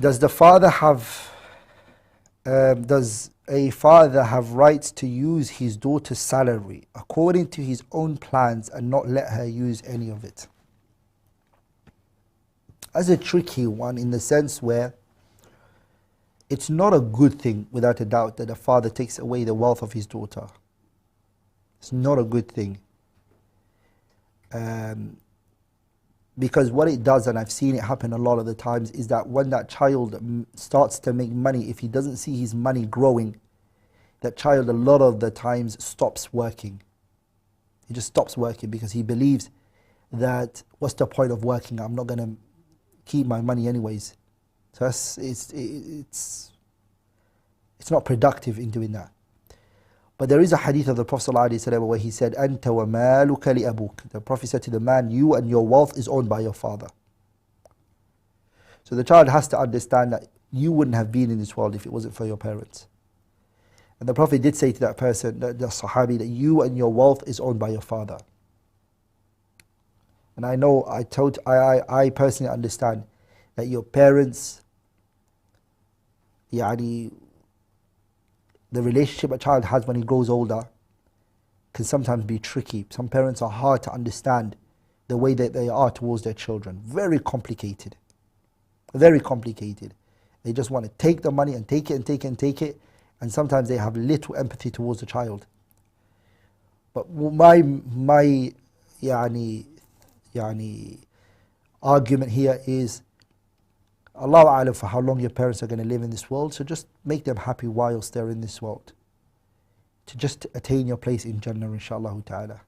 Does a father have rights to use his daughter's salary according to his own plans and not let her use any of it? That's a tricky one, in the sense where it's not a good thing, without a doubt, that a father takes away the wealth of his daughter. It's not a good thing. Because what it does, and I've seen it happen a lot of the times, is that when that child starts to make money, if he doesn't see his money growing, that child a lot of the times stops working. He just stops working because he believes that, what's the point of working? I'm not going to keep my money anyways. So it's not productive in doing that. But there is a hadith of the Prophet ﷺ where he said, 𝗓𝗀𝗵𝗁 لأبوك. The Prophet said to the man, you and your wealth is owned by your father. So the child has to understand that you wouldn't have been in this world if it wasn't for your parents. And the Prophet did say to that person, the Sahabi, that you and your wealth is owned by your father. And I know, I personally understand that your parents, the relationship a child has when he grows older can sometimes be tricky. Some parents are hard to understand the way that they are towards their children. Very complicated. Very complicated. They just want to take the money and take it and take it and take it. And sometimes they have little empathy towards the child. But my argument here is, Allahu A'lam for how long your parents are going to live in this world, so just make them happy whilst they're in this world, to just attain your place in Jannah, inshaAllah ta'ala.